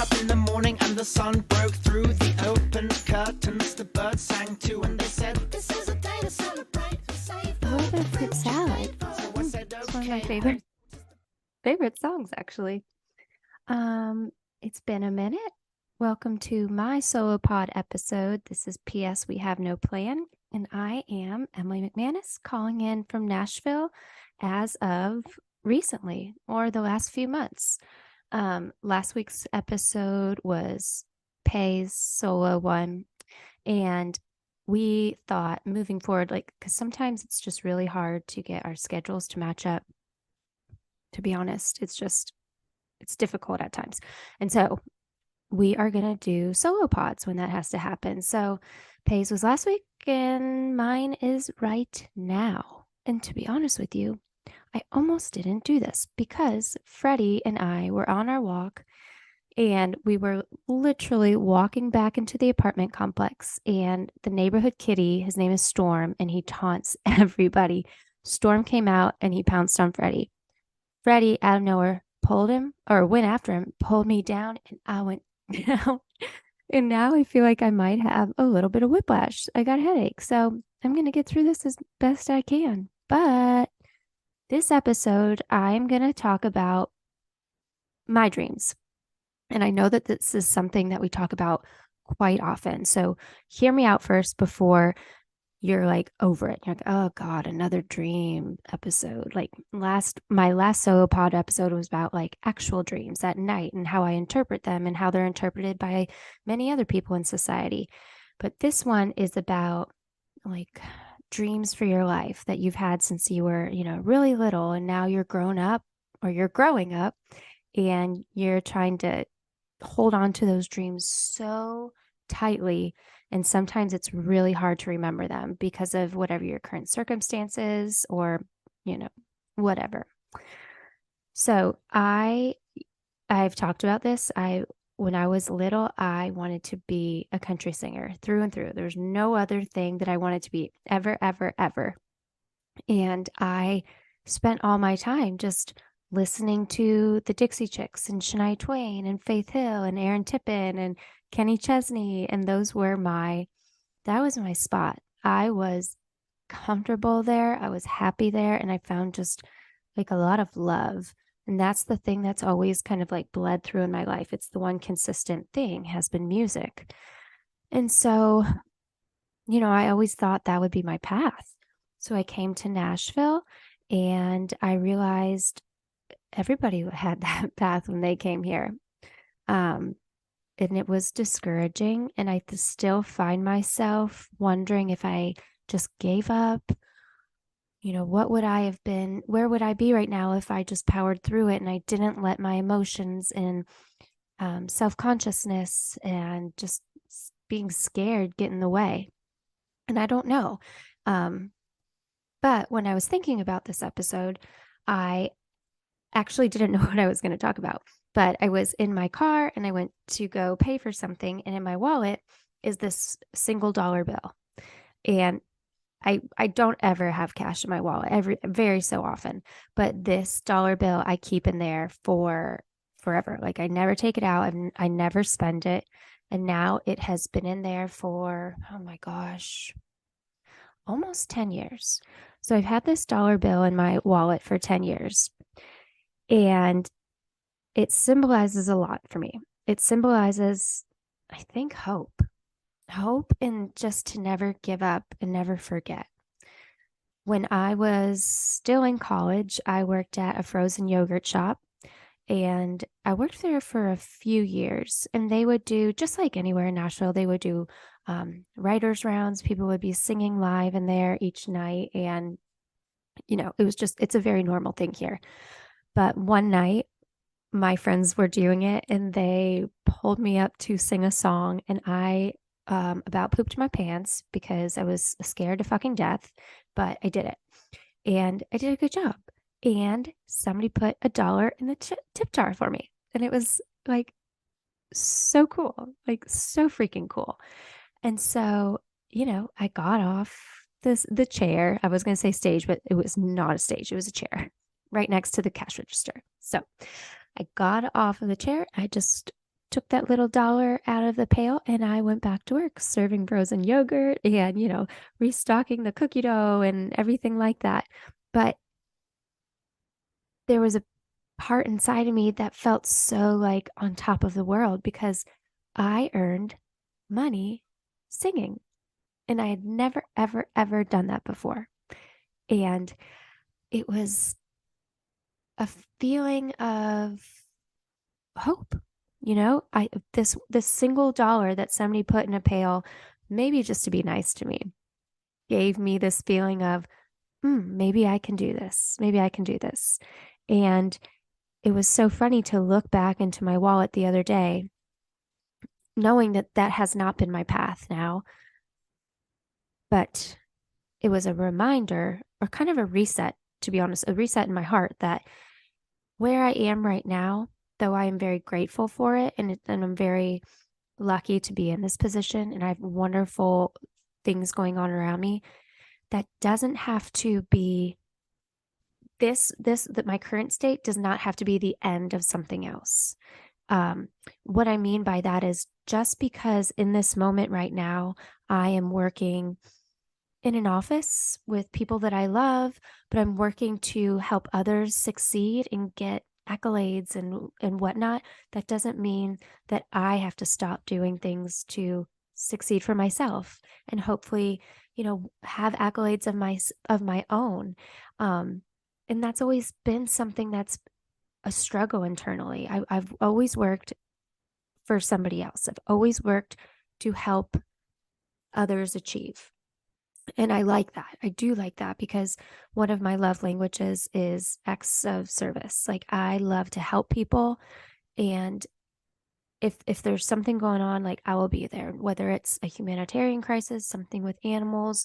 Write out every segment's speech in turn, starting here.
up in the morning and the sun broke through the open curtains. The birds sang too and they said, "This is a day to celebrate." A little bit of fruit salad. So I said, It's one of my "Okay." favorite songs, actually. It's been a minute. Welcome to my solo pod episode. This is P.S. We Have No Plan, and I am Emily McManus calling in from Nashville as of recently or the last few months. Last week's episode was Pay's solo one, and we thought moving forward, because sometimes it's just really hard to get our schedules to match up. To be honest, it's difficult at times. And so we are going to do solo pods when that has to happen. So Pay's was last week and mine is right now. And to be honest with you, I almost didn't do this because Freddie and I were on our walk and we were literally walking back into the apartment complex, and the neighborhood kitty, his name is Storm, and he taunts everybody. Storm came out and he pounced on Freddie. Freddie, out of nowhere, pulled him or went after him, pulled me down, and I went down. And now I feel like I might have a little bit of whiplash. I got a headache. So I'm going to get through this as best I can. But this episode, I'm going to talk about my dreams. And I know that this is something that we talk about quite often. So hear me out first before you're like over it. You're like, oh God, another dream episode. Like my last solo pod episode was about like actual dreams at night and how I interpret them and how they're interpreted by many other people in society. But this one is about like dreams for your life that you've had since you were, really little, and now you're grown up or you're growing up and you're trying to hold on to those dreams so tightly. And sometimes it's really hard to remember them because of whatever your current circumstances or, whatever. So I've talked about this. When I was little, I wanted to be a country singer through and through. There's no other thing that I wanted to be ever, ever, ever. And I spent all my time just listening to the Dixie Chicks and Shania Twain and Faith Hill and Aaron Tippin and Kenny Chesney. And that was my spot. I was comfortable there. I was happy there. And I found just like a lot of love. And that's the thing that's always kind of like bled through in my life. It's the one consistent thing has been music. And so, I always thought that would be my path. So I came to Nashville and I realized everybody had that path when they came here. And it was discouraging. And I still find myself wondering if I just gave up, what would I have been? Where would I be right now if I just powered through it and I didn't let my emotions and self-consciousness and just being scared get in the way? And I don't know. But when I was thinking about this episode, I actually didn't know what I was going to talk about. But I was in my car and I went to go pay for something. And in my wallet is this single dollar bill. And I don't ever have cash in my wallet, very so often. But this dollar bill I keep in there for forever. Like I never take it out. I never spend it. And now it has been in there for, oh my gosh, almost 10 years. So I've had this dollar bill in my wallet for 10 years. And it symbolizes a lot for me. It symbolizes, I think, hope and just to never give up and never forget. When I was still in college, I worked at a frozen yogurt shop, and I worked there for a few years. And they would do, just like anywhere in Nashville, they would do writers' rounds. People would be singing live in there each night. And, it's a very normal thing here. But one night, my friends were doing it and they pulled me up to sing a song, and I about pooped my pants because I was scared to fucking death, but I did it. And I did a good job. And somebody put $1 in the tip jar for me. And it was like so cool, like so freaking cool. And so, I got off the chair. I was going to say stage, but it was not a stage. It was a chair right next to the cash register. So I got off of the chair. I just took that little dollar out of the pail and I went back to work serving frozen yogurt and, restocking the cookie dough and everything like that. But there was a part inside of me that felt so like on top of the world because I earned money singing. And I had never, ever, ever done that before. And it was a feeling of hope. This single dollar that somebody put in a pail, maybe just to be nice to me, gave me this feeling of, maybe I can do this. Maybe I can do this. And it was so funny to look back into my wallet the other day, knowing that that has not been my path now, but it was a reminder or kind of a reset, to be honest, a reset in my heart that where I am right now, though I am very grateful for it and I'm very lucky to be in this position and I have wonderful things going on around me, that doesn't have to be that my current state does not have to be the end of something else. What I mean by that is just because in this moment right now, I am working in an office with people that I love, but I'm working to help others succeed and get accolades and whatnot. That doesn't mean that I have to stop doing things to succeed for myself and hopefully, have accolades of my own. And that's always been something that's a struggle internally. I've always worked for somebody else. I've always worked to help others achieve. And I like that. I do like that because one of my love languages is acts of service. Like I love to help people. And if there's something going on, like I will be there, whether it's a humanitarian crisis, something with animals,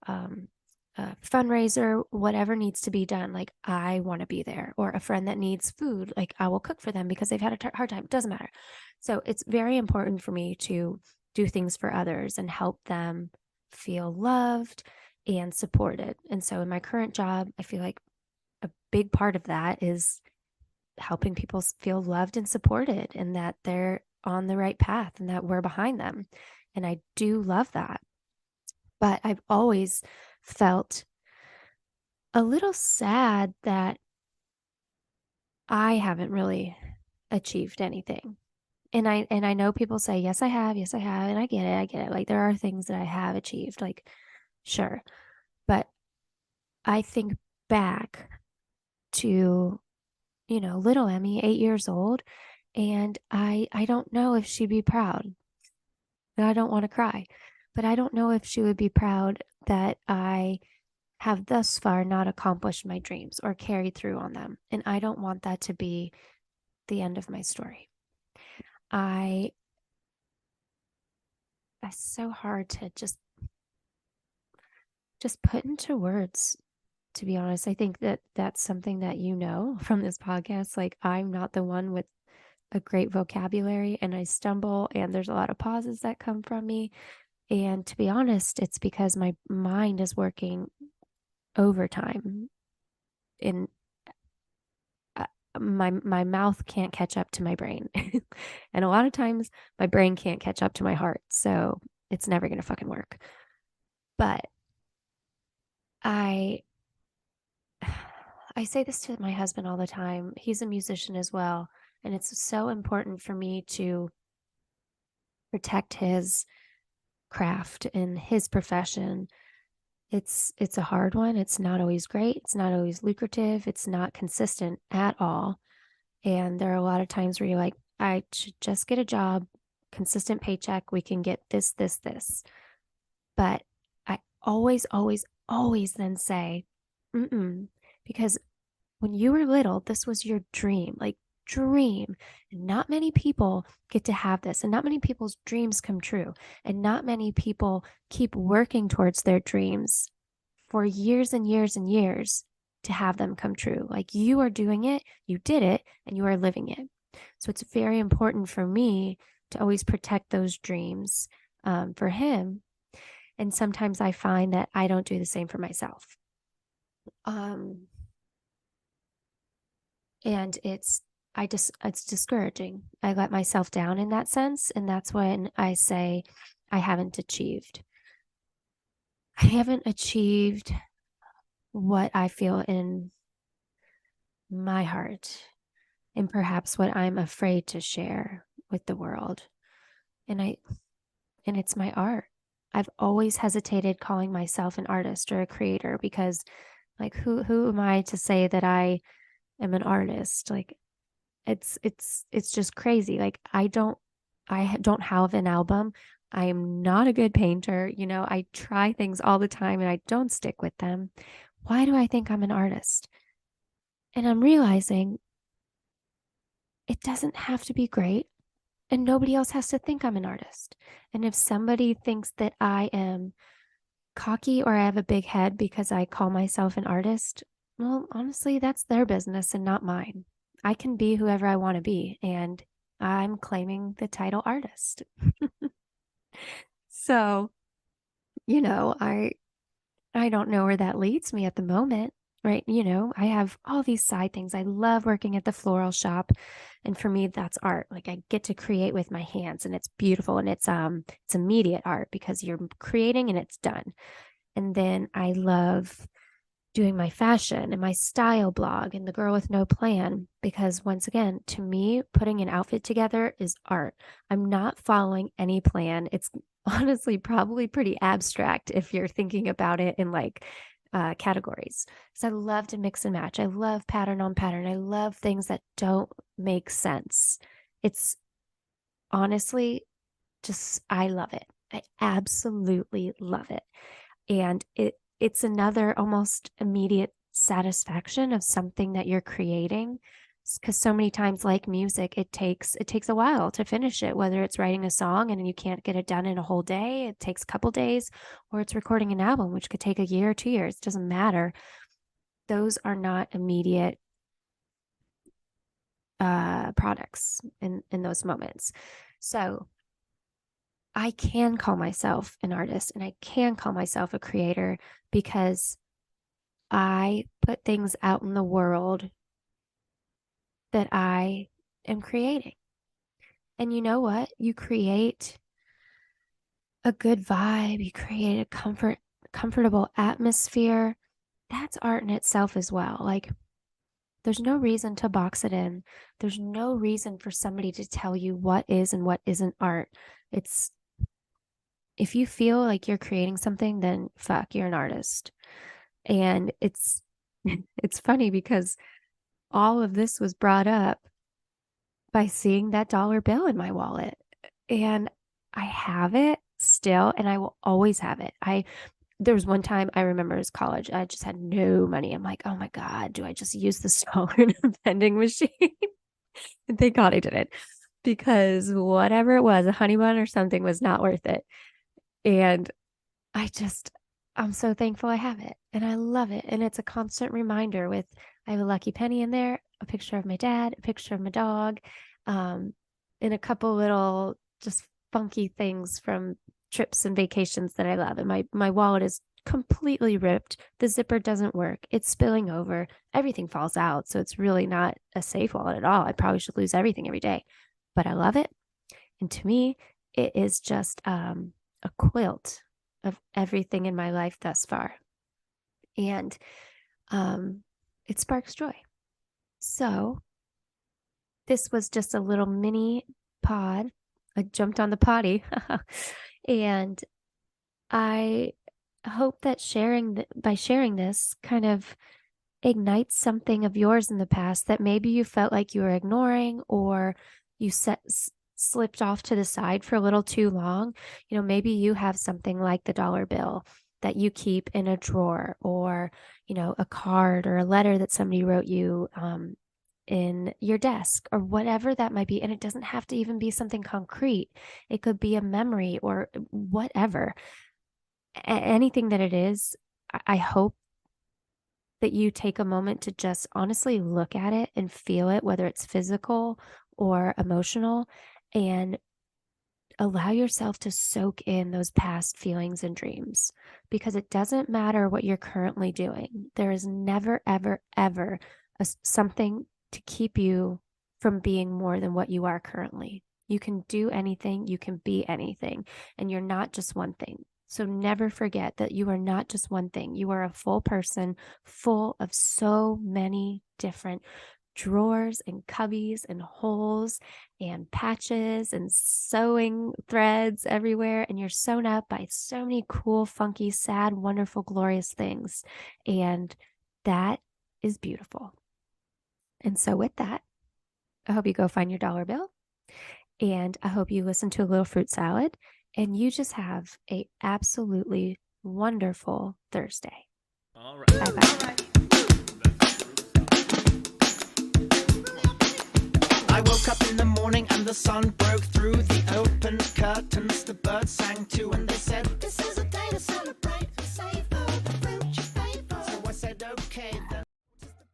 um, a fundraiser, whatever needs to be done, like I want to be there. Or a friend that needs food, like I will cook for them because they've had a hard time. It doesn't matter. So it's very important for me to do things for others and help them feel loved and supported. And so in my current job, I feel like a big part of that is helping people feel loved and supported and that they're on the right path and that we're behind them. And I do love that. But I've always felt a little sad that I haven't really achieved anything. And I know people say, yes, I have, and I get it, I get it. Like there are things that I have achieved, like sure. But I think back to, little Emmy, 8 years old, and I don't know if she'd be proud. And I don't want to cry, but I don't know if she would be proud that I have thus far not accomplished my dreams or carried through on them. And I don't want that to be the end of my story. I It's so hard to just put into words, to be honest. I think that that's something that from this podcast. Like I'm not the one with a great vocabulary and I stumble and there's a lot of pauses that come from me. And to be honest, it's because my mind is working overtime and my mouth can't catch up to my brain. And a lot of times my brain can't catch up to my heart. So it's never going to fucking work. But I I say this to my husband all the time. He's a musician as well, and it's so important for me to protect his craft and his profession. It's a hard one. It's not always great. It's not always lucrative. It's not consistent at all. And there are a lot of times where you're like, I should just get a job, consistent paycheck. We can get this, this, this. But I always, always, always then say, because when you were little, this was your dream, like dream. And not many people get to have this, and not many people's dreams come true. And not many people keep working towards their dreams for years and years and years to have them come true. Like you are doing it, you did it, and you are living it. So it's very important for me to always protect those dreams for him. And sometimes I find that I don't do the same for myself. And it's discouraging. I let myself down in that sense. And that's when I say I haven't achieved. I haven't achieved what I feel in my heart and perhaps what I'm afraid to share with the world. And it's my art. I've always hesitated calling myself an artist or a creator because like who am I to say that I am an artist? Like it's just crazy. Like I don't have an album. I am not a good painter. I try things all the time and I don't stick with them. Why do I think I'm an artist? And I'm realizing it doesn't have to be great and nobody else has to think I'm an artist. And if somebody thinks that I am cocky or I have a big head because I call myself an artist, well, honestly, that's their business and not mine. I can be whoever I want to be, and I'm claiming the title artist. So, you know, I I don't know where that leads me at the moment, right? I have all these side things. I love working at the floral shop, and for me that's art. Like I get to create with my hands and it's beautiful and it's immediate art because you're creating and it's done. And then I love doing my fashion and my style blog and the girl with no plan because once again to me putting an outfit together is art. I'm not following any plan. It's honestly probably pretty abstract if you're thinking about it in like categories because I love to mix and match. I love pattern on pattern. I love things that don't make sense. It's honestly just I love it. I absolutely love it. And it's another almost immediate satisfaction of something that you're creating because so many times like music it takes a while to finish it, whether it's writing a song and you can't get it done in a whole day, it takes a couple days, or it's recording an album which could take a year or 2 years. It doesn't matter. Those are not immediate products in those moments. So I can call myself an artist and I can call myself a creator because I put things out in the world that I am creating. And you know what? You create a good vibe, you create a comfortable atmosphere. That's art in itself as well. Like there's no reason to box it in. There's no reason for somebody to tell you what is and what isn't art. It's if you feel like you're creating something, then fuck, you're an artist. And it's funny because all of this was brought up by seeing that dollar bill in my wallet. And I have it still and I will always have it. There was one time I remember it was college. I just had no money. I'm like, oh my God, do I just use this dollar in a vending machine? And thank God I didn't because whatever it was, a honey bun or something was not worth it. And I just, I'm so thankful I have it and I love it. And it's a constant reminder with, I have a lucky penny in there, a picture of my dad, a picture of my dog, um, and a couple little just funky things from trips and vacations that I love. And my wallet is completely ripped. The zipper doesn't work. It's spilling over. Everything falls out. So it's really not a safe wallet at all. I probably should lose everything every day, but I love it. And to me, it is just a quilt of everything in my life thus far. And it sparks joy. So this was just a little mini pod. I jumped on the potty. And I hope that by sharing this kind of ignites something of yours in the past that maybe you felt like you were ignoring or you slipped off to the side for a little too long. Maybe you have something like the dollar bill that you keep in a drawer or, a card or a letter that somebody wrote you in your desk or whatever that might be. And it doesn't have to even be something concrete. It could be a memory or whatever. Anything that it is, I hope that you take a moment to just honestly look at it and feel it, whether it's physical or emotional, and allow yourself to soak in those past feelings and dreams because it doesn't matter what you're currently doing. There is never, ever, ever something to keep you from being more than what you are currently. You can do anything, you can be anything, and you're not just one thing. So never forget that you are not just one thing. You are a full person, full of so many different drawers and cubbies and holes and patches and sewing threads everywhere. And you're sewn up by so many cool, funky, sad, wonderful, glorious things. And that is beautiful. And so, with that, I hope you go find your dollar bill. And I hope you listen to a little fruit salad. And you just have a absolutely wonderful Thursday. All right. Bye-bye. I woke up in the morning and the sun broke through the open curtains. The birds sang too and they said,